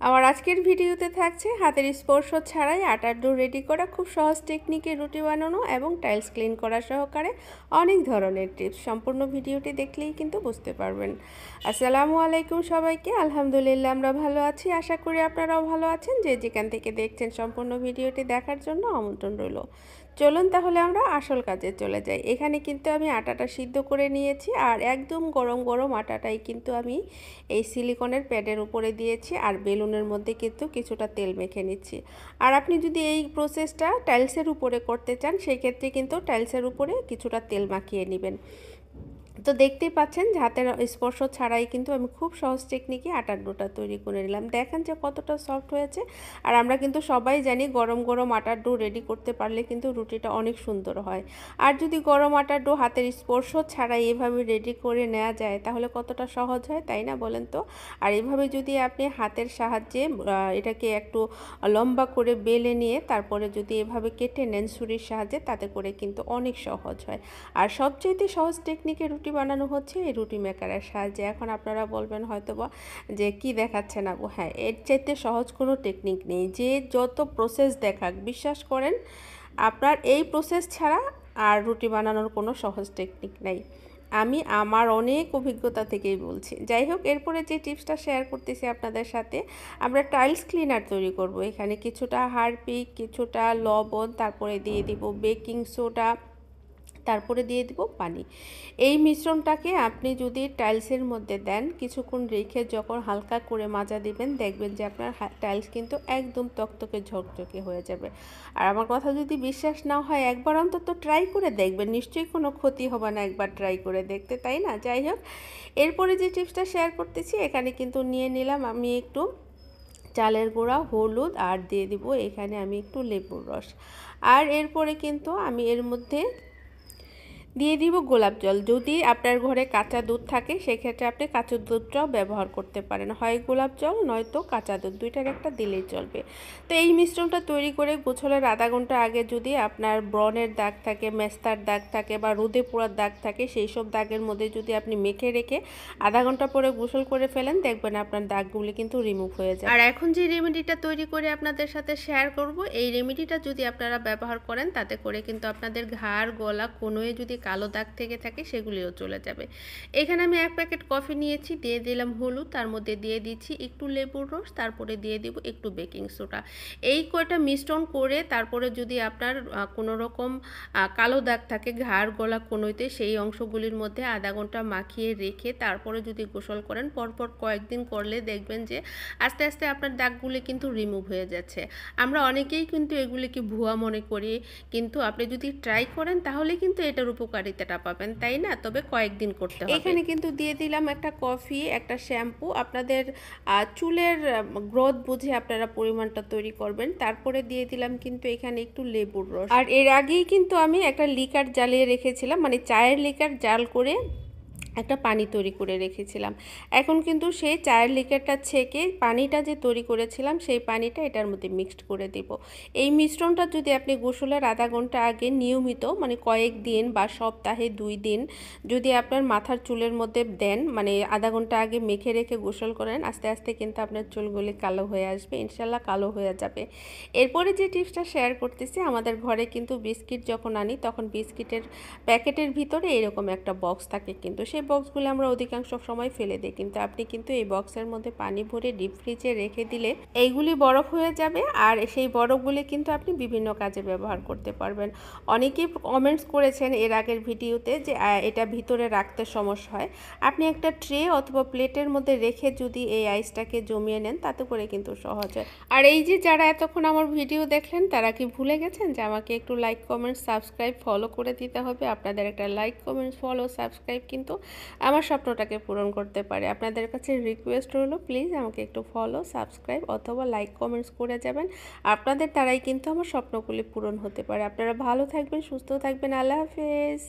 আমার আজকের ভিডিওতে থাকছে হাতের স্পর্শ ছাড়াই আটার ডো রেডি করা খুব সহজ টেকনিকে রুটি বানানো এবং টাইলস ক্লিন করা সহকারে অনেক ধরনের টিপস। সম্পূর্ণ ভিডিওটি দেখলেই কিন্তু বুঝতে পারবেন। আসসালামু আলাইকুম সবাইকে। আলহামদুলিল্লাহ আমরা ভালো আছি, আশা করি আপনারাও ভালো আছেন। যে যেখান থেকে দেখছেন সম্পূর্ণ ভিডিওটি দেখার জন্য আমন্ত্রণ রইল। চলুন তাহলে আমরা আসল কাজে চলে যাই। এখানে কিন্তু আমি আটাটা সিদ্ধ করে নিয়েছি, আর একদম গরম গরম আটাটাই কিন্তু আমি এই সিলিকনের প্যাডের উপরে দিয়েছি, আর বেলুনের মধ্যে কিন্তু কিছুটা তেল মেখে নিচ্ছি। আর আপনি যদি এই প্রসেসটা টাইলসের উপরে করতে চান, সেই ক্ষেত্রে কিন্তু টাইলসের উপরে কিছুটা তেল মাখিয়ে নেবেন। তো দেখতেই পাচ্ছেন যে হাতের স্পর্শ ছাড়াই কিন্তু আমি খুব সহজ টেকনিকে আটার ডোটা তৈরি করে নিলাম। দেখেন যে কতটা সফট হয়েছে। আর আমরা কিন্তু সবাই জানি গরম গরম আটার ডো রেডি করতে পারলে কিন্তু রুটিটা অনেক সুন্দর হয়। আর যদি গরম আটার ডো হাতের স্পর্শ ছাড়াই এভাবে রেডি করে নেওয়া যায় তাহলে কতটা সহজ হয়, তাই না বলেন তো? আর এভাবে যদি আপনি হাতের সাহায্যে এটাকে একটু লম্বা করে বেলে নিয়ে তারপরে যদি এভাবে কেটে নেন ছুরির সাহায্যে, তাতে করে কিন্তু অনেক সহজ হয়। আর সবচেয়ে সহজ টেকনিকে রুটি বানানো হচ্ছে এই রুটি মেকারের সাহায্যে। এখন আপনারা বলবেন হয়তোবা যে কি দেখাচ্ছে না গো। হ্যাঁ, এর চাইতে সহজ কোনো টেকনিক নেই। যে যত প্রসেস দেখাক, বিশ্বাস করেন আপনার এই প্রসেস ছাড়া আর রুটি বানানোর কোনো সহজ টেকনিক নেই। আমি আমার অনেক অভিজ্ঞতা থেকেই বলছি। যাই হোক, এরপরে যে টিপসটা শেয়ার করতেছি আপনাদের সাথে, আমরা টাইলস ক্লিনার তৈরি করব। এখানে কিছুটা হারপিক, কিছুটা লবণ, তারপরে দিয়ে দিব বেকিং সোডা, তারপরে দিয়ে দিব পানি। এই মিশ্রণটাকে আপনি যদি টাইলসের মধ্যে দেন, কিছুক্ষণ রেখে যখন হালকা করে মাজা দিবেন, দেখবেন যে আপনার টাইলস কিন্তু একদম তকতকে ঝকঝকে হয়ে যাবে। আর আমার কথা যদি বিশ্বাস না হয়, একবার অন্তত ট্রাই করে দেখবেন, নিশ্চয়ই কোনো ক্ষতি হবে না একবার ট্রাই করে দেখতে, তাই না? যাই হোক, এরপরে যে টিপসটা শেয়ার করতেছি, এখানে কিন্তু নিয়ে নিলাম আমি একটু চালের গুঁড়া, হলুদ, আর দিয়ে দিব এখানে আমি একটু লেবুর রস। আর এরপরে কিন্তু আমি এর মধ্যে দিয়ে দিব গোলাপ জল। যদি আপনার ঘরে কাঁচা দুধ থাকে সেক্ষেত্রে আপনি কাঁচা দুধটাও ব্যবহার করতে পারেন, হয় গোলাপ জল নয়তো কাঁচা দুধ, দুইটার একটা দিলেই চলবে। তো এই মিশ্রণটা তৈরি করে গোসলের আধা ঘন্টা আগে যদি আপনার ব্রণের দাগ থাকে, মেস্তার দাগ থাকে বা রোদে পোড়ার দাগ থাকে, সেই সব দাগের মধ্যে যদি আপনি মেখে রেখে আধা ঘন্টা পরে গোসল করে ফেলেন, দেখবেন আপনার দাগগুলি কিন্তু রিমুভ হয়ে যায়। আর এখন যে রেমেডিটা তৈরি করে আপনাদের সাথে শেয়ার করব, এই রেমেডিটা যদি আপনারা ব্যবহার করেন, তাতে করে কিন্তু আপনাদের ঘাড়, গলা, কোনোয় যদি কালো দাগ থেকে থাকে সেগুলিও চলে যাবে। এখানে আমি 1 প্যাকেট কফি নিয়েছি, দিয়ে দিলাম হলুদ, তার মধ্যে দিয়ে দিচ্ছি একটু লেবুর রস, তারপরে দিয়ে দিব একটু বেকিং সোডা। এই কয়টা মিশ্রণ করে তারপরে যদি আপনার কোনো রকম কালো দাগ থাকে ঘাড়, গলা, কোনোইতে, সেই অংশগুলির মধ্যে আধা ঘন্টা মাখিয়ে রেখে তারপরে যদি গোসল করেন, পরপর কয়েকদিন করলে দেখবেন যে আস্তে আস্তে আপনার দাগগুলি কিন্তু রিমুভ হয়ে যাচ্ছে। আমরা অনেকেই কিন্তু এগুলিকে ভুয়া মনে করি, কিন্তু আপনি যদি ট্রাই করেন তাহলে কিন্তু এটার উপকারিতাটা পাবেন, তাই না? তবে কয়েকদিন করতে হবে। এখানে কিন্তু দিয়ে দিলাম একটা কফি, একটা শ্যাম্পু। আপনাদের চুলের গ্রোথ বুঝে আপনারা পরিমাণটা তৈরি করবেন। তারপরে দিয়ে দিলাম কিন্তু এখানে একটু লেবুর রস। আর এর আগেই কিন্তু আমি একটা লিকার জ্বালিয়ে রেখেছিলাম, মানে চায়ের লিকার জাল করে একটা পানি তৈরি করে রেখেছিলাম। এখন কিন্তু সেই চায়ের লিকারটা ছেঁকে পানিটা যে তৈরি করেছিলাম সেই পানিটা এটার মধ্যে মিক্সড করে দেব। এই মিশ্রণটা যদি আপনি গোসলের আধা ঘন্টা আগে নিয়মিত, মানে কয়েকদিন বা সপ্তাহে 2 দিন যদি আপনার মাথার চুলের মধ্যে দেন, মানে আধা ঘন্টা আগে মেখে রেখে গোসল করেন, আস্তে আস্তে কিন্তু আপনার চুলগুলি কালো হয়ে আসবে, ইনশাল্লাহ কালো হয়ে যাবে। এরপরে যে টিপসটা শেয়ার করতেছি, আমাদের ঘরে কিন্তু বিস্কিট যখন আনি তখন বিস্কিটের প্যাকেটের ভিতরে এরকম একটা বক্স থাকে, কিন্তু সেই বক্সগুলো আমরা অধিকাংশ সময় ফেলে দিই, কিন্তু আপনি কিন্তু এই বক্সের মধ্যে পানি ভরে ডিপ ফ্রিজে রেখে দিলে এইগুলি বরফ হয়ে যাবে, আর সেই বরফগুলি কিন্তু আপনি বিভিন্ন কাজে ব্যবহার করতে পারবেন। অনেকেই কমেন্টস করেছেন এর আগের ভিডিওতে যে এটা ভিতরে রাখতে সমস্যা হয়। আপনি একটা ট্রে অথবা প্লেটের মধ্যে রেখে যদি এই আইসটাকে জমিয়ে নেন, তাতে করে কিন্তু সহজ হয়। আর এই যে যারা এতক্ষণ আমার ভিডিও দেখলেন, তারা কি ভুলে গেছেন যে আমাকে একটু লাইক, কমেন্ট, সাবস্ক্রাইব, ফলো করে দিতে হবে? আপনাদের একটা লাইক, কমেন্ট, ফলো, সাবস্ক্রাইব কিন্তু আমার স্বপ্নটাকে পূরণ করতে পারে। আপনাদের কাছে রিকোয়েস্ট রইল, প্লিজ আমাকে একটু ফলো, সাবস্ক্রাইব অথবা লাইক, কমেন্টস করে যাবেন। আপনাদের দ্বারাই কিন্তু আমার স্বপ্নগুলি পূরণ হতে পারে। আপনারা ভালো থাকবেন, সুস্থ থাকবেন। আল্লাহ হাফেজ।